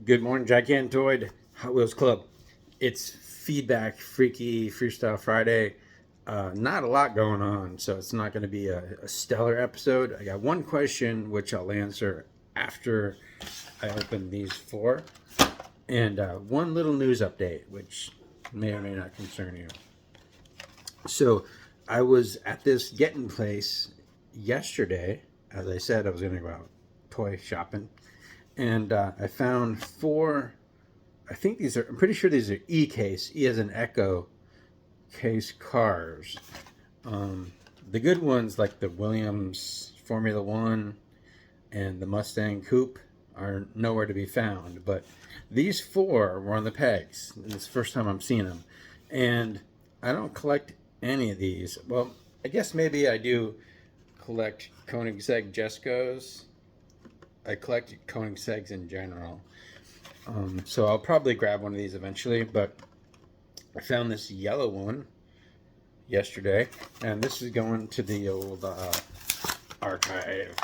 Good morning, Gigantoid Hot Wheels Club. It's Feedback Freaky Freestyle Friday. Not a lot going on, so it's not going to be a stellar episode. I got one question, which I'll answer after I open these four, and one little news update, which may or may not concern you. So, I was at this getting place yesterday. As I said, I was going to go out toy shopping, and I found four. I think these are, I'm pretty sure these are E-case, E as an echo case cars. The good ones, like the Williams Formula One and the Mustang Coupe, are nowhere to be found. But these four were on the pegs. It's the first time I'm seeing them. And I don't collect any of these. Well, I guess maybe I do collect Koenigsegg Jescos. I collect Koenigsegg's in general. So I'll probably grab one of these eventually, but I found this yellow one yesterday, and this is going to the old archive.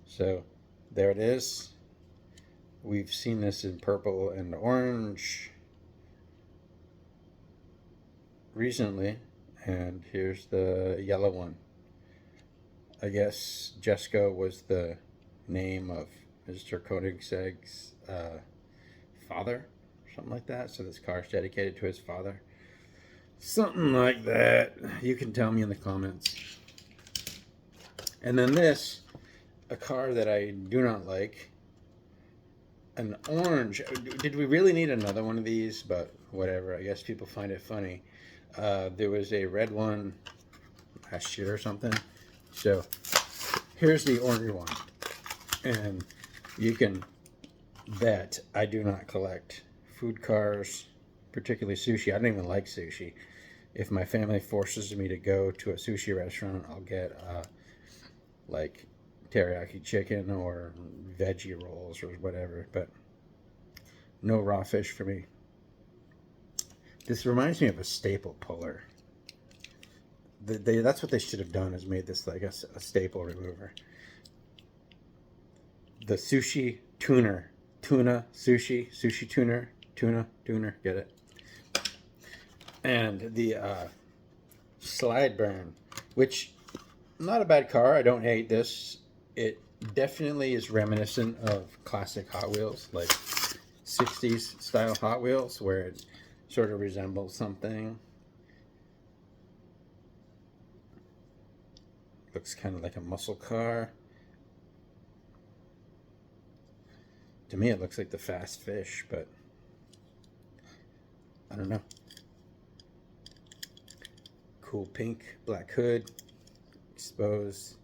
So there it is. We've seen this in purple and orange recently, and here's the yellow one. I guess Jesco was the name of Mr. Koenigsegg's father, something like that. So this car is dedicated to his father. Something like that. You can tell me in the comments. And then this, a car that I do not like. An orange. Did we really need another one of these? But whatever. I guess people find it funny. There was a red one last year or something. So here's the orange one. And you can bet I do not collect food cars, particularly sushi. I don't even like sushi. If my family forces me to go to a sushi restaurant, I'll get like teriyaki chicken or veggie rolls or whatever, but no raw fish for me. This reminds me of a staple puller. That's what they should have done, is made this like a staple remover. The sushi tuner. Tuna, sushi, sushi tuner, tuner, get it? And the slide burn, which, not a bad car. I don't hate this. It definitely is reminiscent of classic Hot Wheels, like 60s style Hot Wheels, where it sort of resembles something. Looks kind of like a muscle car. To me, it looks like the Fast Fish, but I don't know. Cool pink, black hood, exposed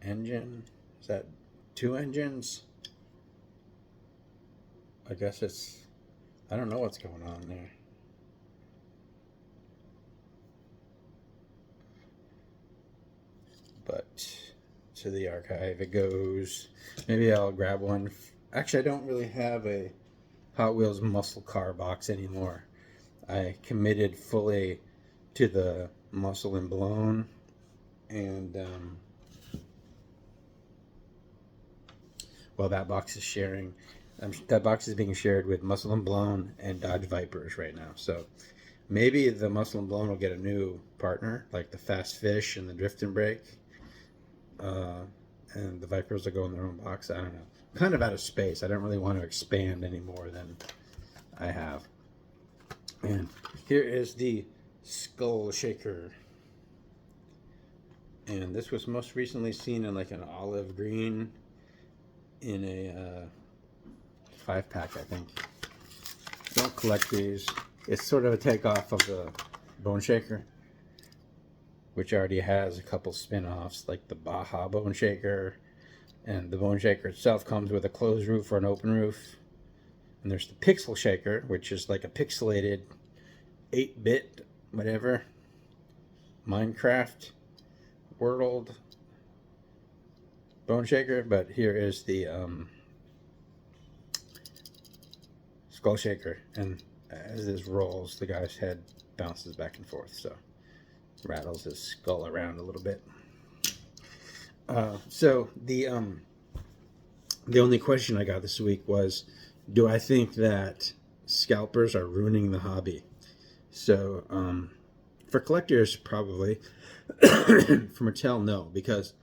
engine. Is that two engines? I guess it's, I don't know what's going on there. But to the archive it goes. Maybe I'll grab one. Actually, I don't really have a Hot Wheels muscle car box anymore. I committed fully to the Muscle and Blown, and well, that box is sharing. That box is being shared with Muscle and Blown and Dodge Vipers right now. So maybe the Muscle and Blown will get a new partner, like the Fast Fish and the Drift and Brake, and the Vipers will go in their own box. I don't know. I'm kind of out of space. I don't really want to expand any more than I have. And here is the Skull Shaker. And this was most recently seen in like an olive green in a 5-pack, I think. Don't collect these. It's sort of a takeoff of the Bone Shaker, which already has a couple spin-offs, like the Baja Bone Shaker. And the Bone Shaker itself comes with a closed roof or an open roof. And there's the Pixel Shaker, which is like a pixelated 8-bit, whatever, Minecraft world Bone Shaker. But here is the Skull Shaker. And as this rolls, the guy's head bounces back and forth, so rattles his skull around a little bit. So the The only question I got this week was, do I think that scalpers are ruining the hobby? So, for collectors, probably. For Mattel, no, because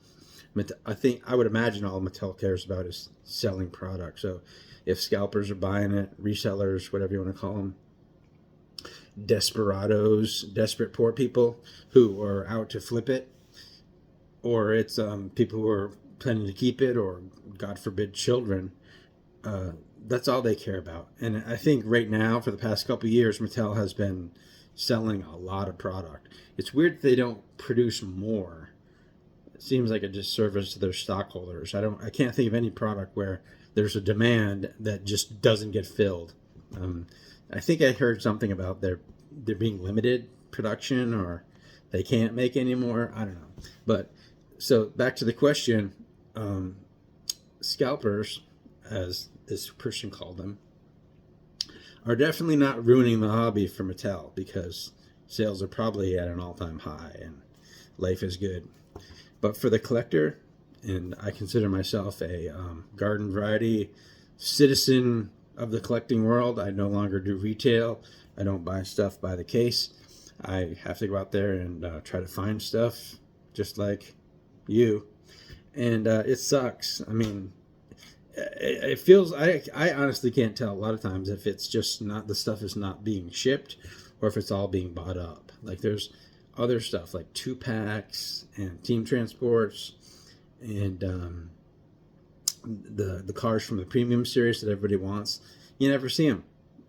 I would imagine all Mattel cares about is selling product. So, if scalpers are buying it, resellers, whatever you want to call them, desperados, desperate poor people who are out to flip it, or it's people who are planning to keep it, or God forbid, children. That's all they care about. And I think right now, for the past couple of years, Mattel has been selling a lot of product. It's weird that they don't produce more. It seems like a disservice to their stockholders. I can't think of any product where there's a demand that just doesn't get filled. I think I heard something about there being limited production, or they can't make any more. I don't know. But so back to the question, scalpers, as this person called them, are definitely not ruining the hobby for Mattel, because sales are probably at an all-time high and life is good. But for the collector, and I consider myself a garden variety citizen of the collecting world. I no longer do retail. I don't buy stuff by the case. I have to go out there and try to find stuff, just like you. And it sucks. I mean, it feels, I honestly can't tell a lot of times if it's just not, the stuff is not being shipped, or if it's all being bought up. Like, there's other stuff like 2-packs and team transports and the cars from the premium series that everybody wants. You never see them.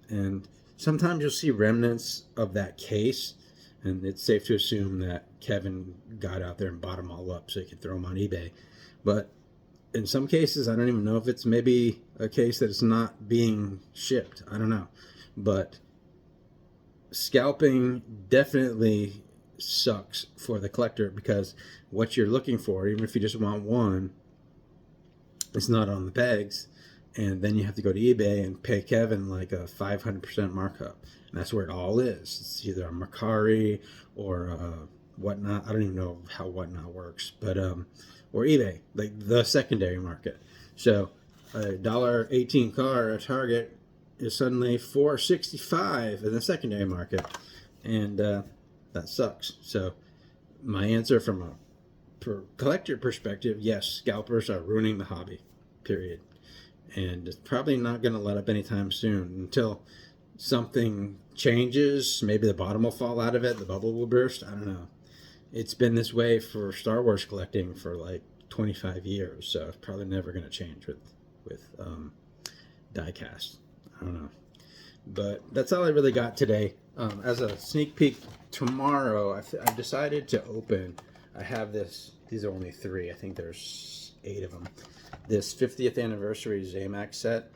And sometimes you'll see remnants of that case, and it's safe to assume that Kevin got out there and bought them all up so he could throw them on eBay. But in some cases, I don't even know if it's maybe a case that it's not being shipped. I don't know. But scalping definitely sucks for the collector, because what you're looking for, even if you just want one, it's not on the pegs. And then you have to go to eBay and pay Kevin like a 500% markup. And that's where it all is. It's either a Mercari or whatnot. I don't even know how whatnot works. But or eBay, like the secondary market. So a $1.18 car at Target is suddenly $4.65 in the secondary market. And that sucks. So my answer from a collector perspective, yes, scalpers are ruining the hobby, period. And it's probably not going to let up anytime soon until something changes. Maybe the bottom will fall out of it, the bubble will burst. I don't know. It's been this way for Star Wars collecting for like 25 years, so it's probably never going to change with Diecast. I don't know. But that's all I really got today. As a sneak peek, tomorrow I've decided to open. I have this. These are only 3. I think there's 8 of them. This 50th anniversary Zamax set.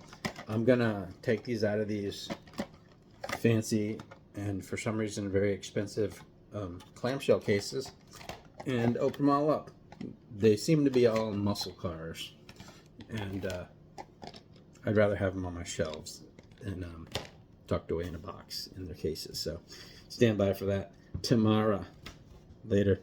I'm gonna take these out of these fancy and for some reason very expensive clamshell cases and open them all up. They seem to be all muscle cars, and I'd rather have them on my shelves than tucked away in a box in their cases. So stand by for that tomorrow. Later.